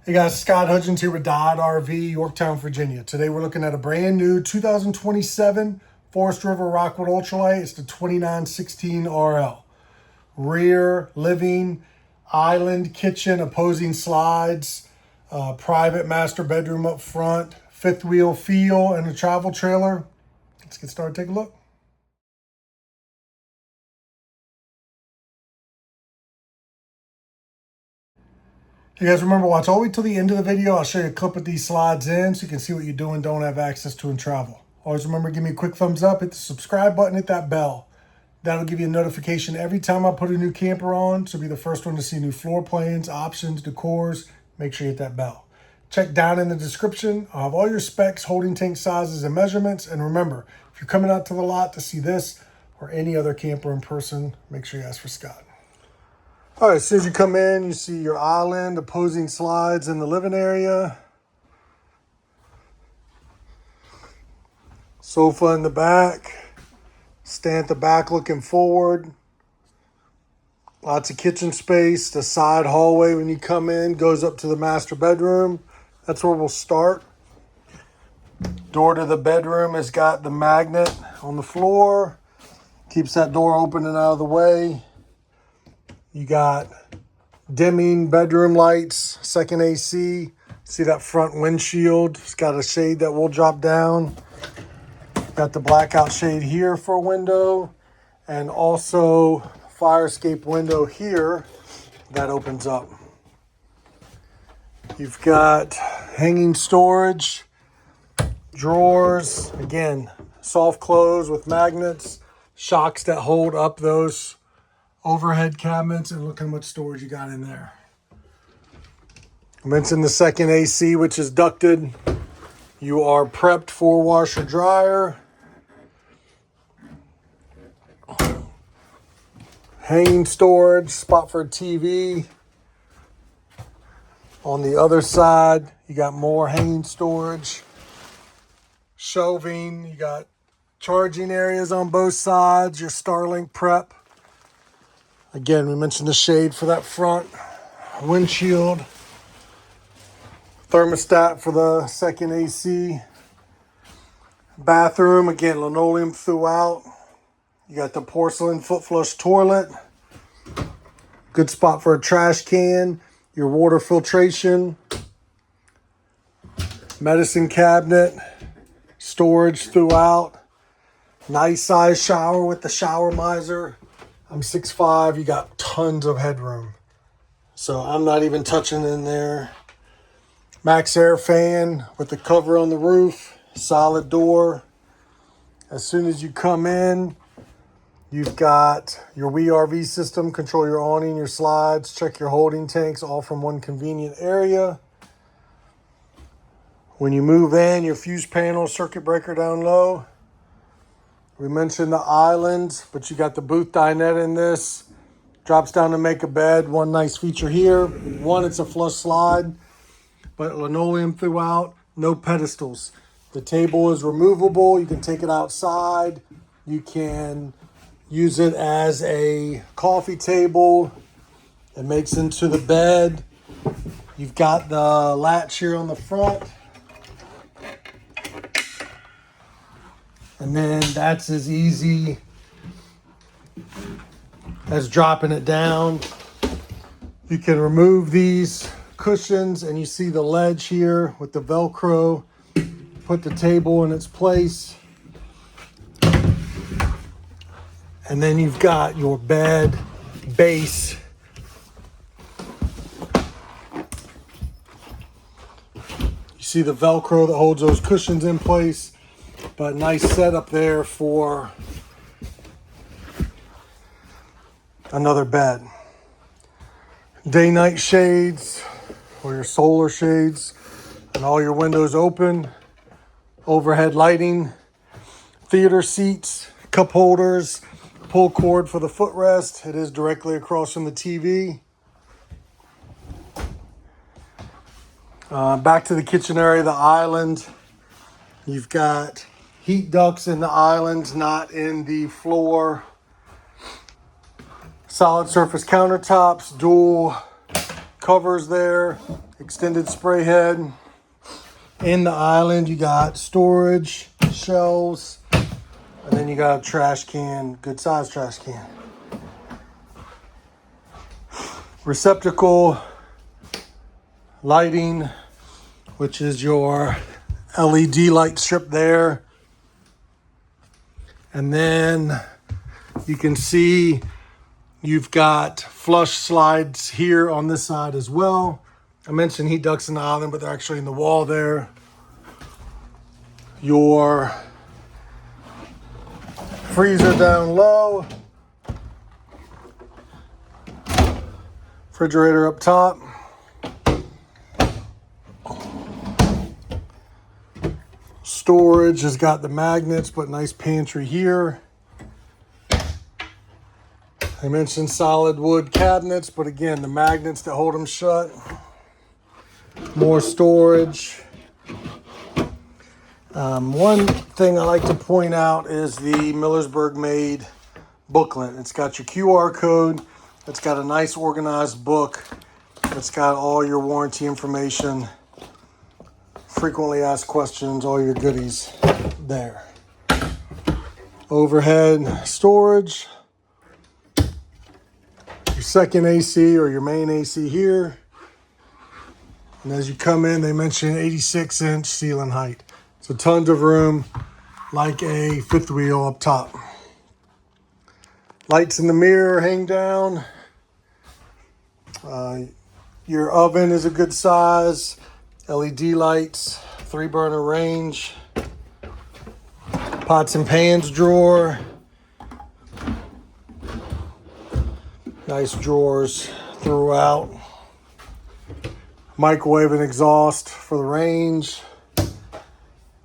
Hey guys, Scott Hudgins here with Dodd RV, Yorktown, Virginia. Today we're looking at a brand new 2027 Forest River Rockwood Ultralight. It's the 2916RL. Rear, living, island, kitchen, opposing slides, private master bedroom up front, fifth wheel feel, and a travel trailer. Let's get started, take a look. You guys remember, watch all the way till the end of the video. I'll show you a clip of these slides in so you can see what you do and don't have access to in travel. Always remember, give me a quick thumbs up, hit the subscribe button, hit that bell. That'll give you a notification every time I put a new camper on, so be the first one to see new floor plans, options, decors. Make sure you hit that bell. Check down in the description. I'll have all your specs, holding tank sizes, and measurements. And remember, if you're coming out to the lot to see this or any other camper in person, make sure you ask for Scott. All right, as soon as you come in, you see your island, opposing slides in the living area. Sofa in the back. Stand at the back looking forward. Lots of kitchen space. The side hallway when you come in goes up to the master bedroom. That's where we'll start. Door to the bedroom has got the magnet on the floor. Keeps that door open and out of the way. You got dimming bedroom lights, second AC. See that front windshield? It's got a shade that will drop down. Got the blackout shade here for a window, and also fire escape window here that opens up. You've got hanging storage, drawers, again, soft close with magnets, shocks that hold up those overhead cabinets, and look how much storage you got in there. I mentioned the second AC, which is ducted. You are prepped for washer dryer. Hanging storage, spot for a TV. On the other side, you got more hanging storage. Shelving, you got charging areas on both sides, your Starlink prep. Again, we mentioned the shade for that front windshield. Thermostat for the second AC. Bathroom, again, linoleum throughout. You got the porcelain foot flush toilet. Good spot for a trash can. Your water filtration. Medicine cabinet. Storage throughout. Nice size shower with the shower miser. I'm 6'5", you got tons of headroom. So I'm not even touching in there. Maxxair fan with the cover on the roof, solid door. As soon as you come in, you've got your WeRV system, control your awning, your slides, check your holding tanks, all from one convenient area. When you move in, your fuse panel, circuit breaker down low. We mentioned the island, but you got the booth dinette in this. Drops down to make a bed. One nice feature here. One, it's a flush slide, but linoleum throughout, no pedestals. The table is removable. You can take it outside. You can use it as a coffee table. It makes into the bed. You've got the latch here on the front. And then that's as easy as dropping it down. You can remove these cushions and you see the ledge here with the Velcro. Put the table in its place. And then you've got your bed base. You see the Velcro that holds those cushions in place. But nice setup there for another bed. Day-night shades or your solar shades and all your windows open. Overhead lighting. Theater seats, cup holders, pull cord for the footrest. It is directly across from the TV. Back to the kitchen area, the island. You've got heat ducts in the islands, not in the floor. Solid surface countertops, dual covers there, extended spray head. In the island, you got storage, shelves, and then you got a trash can, good size trash can. Receptacle, lighting, which is your LED light strip there. And then you can see you've got flush slides here on this side as well. I mentioned heat ducts in the island, but they're actually in the wall there. Your freezer down low. Refrigerator up top. Storage has got the magnets, but nice pantry here. I mentioned solid wood cabinets, but again, the magnets that hold them shut. More storage. One thing I like to point out is the Millersburg made booklet. It's got your QR code. It's got a nice organized book. It's got all your warranty information, frequently asked questions, all your goodies there. Overhead storage. Your second AC or your main AC here. And as you come in, they mention 86-inch ceiling height. So tons of room, like a fifth wheel up top. Lights in the mirror hang down. Your oven is a good size. LED lights, 3-burner range. Pots and pans drawer. Nice drawers throughout. Microwave and exhaust for the range.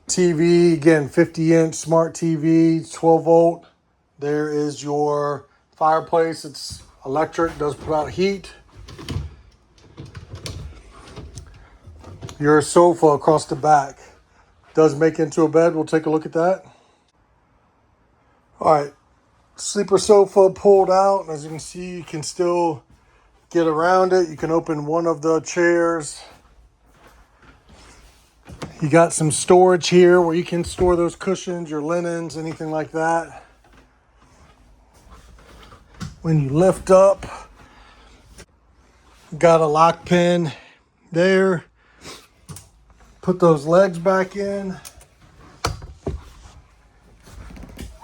TV, again, 50-inch smart TV, 12 volt. There is your fireplace. It's electric, does put out heat. Your sofa across the back does make into a bed. We'll take a look at that. All right, sleeper sofa pulled out. As you can see, you can still get around it. You can open one of the chairs. You got some storage here where you can store those cushions, your linens, anything like that. When you lift up, got a lock pin there. Put those legs back in.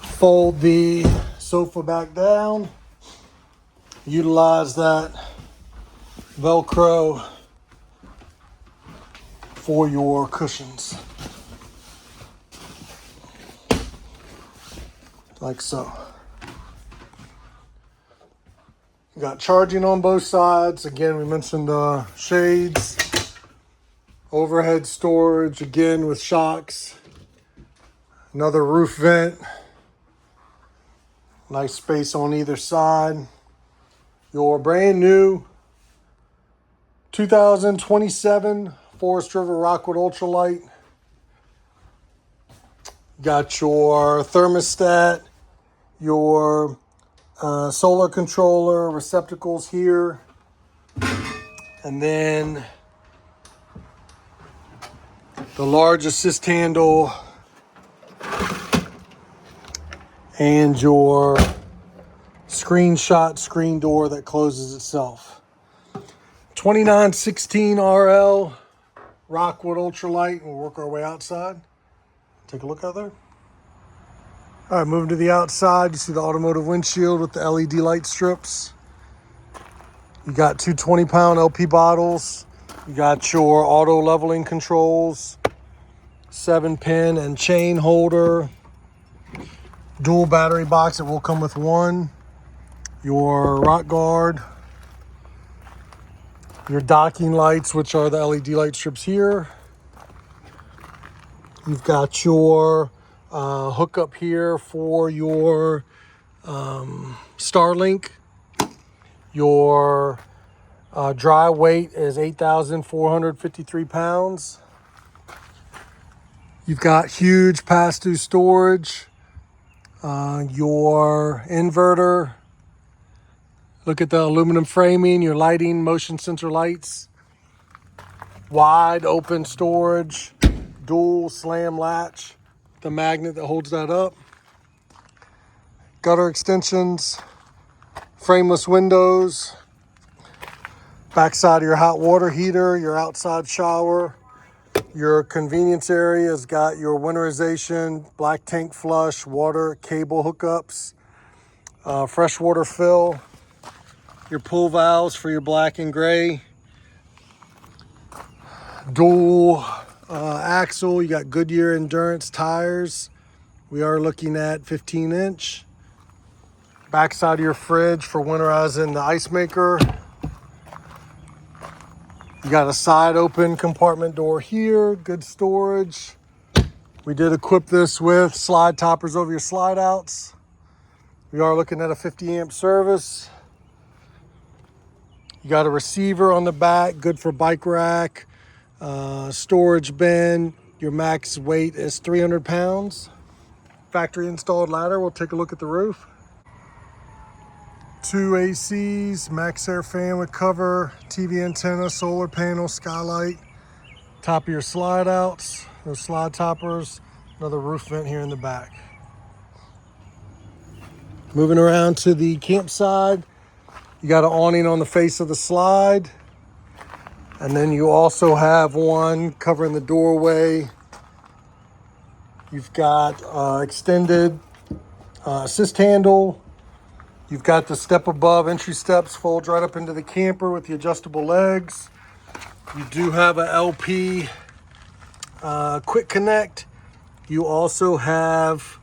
Fold the sofa back down. Utilize that Velcro for your cushions. Like so. Got charging on both sides. Again, we mentioned the shades. Overhead storage, again with shocks. Another roof vent. Nice space on either side. Your brand new 2027 Forest River Rockwood Ultralight. Got your thermostat, your solar controller, receptacles here. And then the large assist handle and your screen door that closes itself. 2916RL Rockwood Ultralight. We'll work our way outside. Take a look out there. All right, moving to the outside, you see the automotive windshield with the LED light strips. You got two 20-pound LP bottles. You got your auto leveling controls, 7-pin and chain holder, dual battery box that will come with one, your rock guard, your docking lights, which are the LED light strips here. You've got your hookup here for your Starlink. Your dry weight is 8,453 pounds. You've got huge pass-through storage. Your inverter, Look at the aluminum framing, your lighting, motion sensor lights. Wide open storage, dual slam latch, the magnet that holds that up. Gutter extensions, frameless windows, backside of your hot water heater, your outside shower. Your convenience area has got your winterization, black tank flush, water cable hookups, freshwater fill, your pull valves for your black and gray, dual axle. You got Goodyear Endurance tires. We are looking at 15-inch. Backside of your fridge for winterizing the ice maker. You got a side open compartment door here, good storage. We did equip this with slide toppers over your slide outs. We are looking at a 50 amp service. You got a receiver on the back, good for bike rack, storage bin. Your max weight is 300 pounds. Factory installed ladder. We'll take a look at the roof. 2 ACs, Maxxair fan with cover, TV antenna, solar panel, skylight. Top of your slide outs, those slide toppers, another roof vent here in the back. Moving around to the campsite, you got an awning on the face of the slide. And then you also have one covering the doorway. You've got extended assist handle. You've got the step above entry steps, folds right up into the camper with the adjustable legs. You do have a LP quick connect. You also have,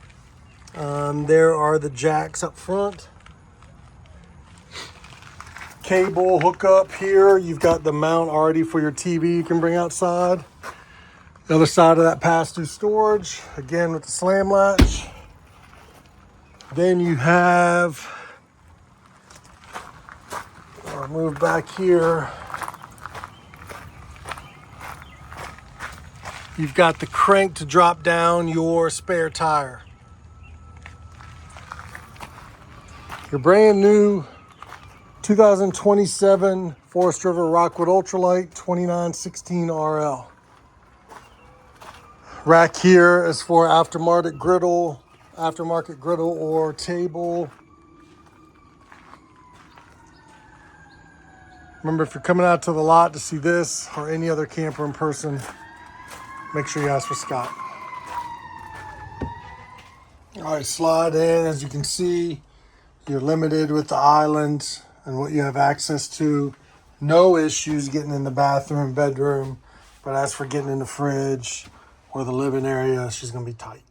there are the jacks up front. Cable hookup here. You've got the mount already for your TV you can bring outside. The other side of that pass-through storage, again with the slam latch. Then you have, I'll move back here. You've got the crank to drop down your spare tire. Your brand new 2027 Forest River Rockwood LITE 2916RL. Rack here is for aftermarket griddle or table. Remember, if you're coming out to the lot to see this or any other camper in person, make sure you ask for Scott. All right, slide in. As you can see, you're limited with the island and what you have access to. No issues getting in the bathroom, bedroom, but as for getting in the fridge or the living area, she's gonna be tight.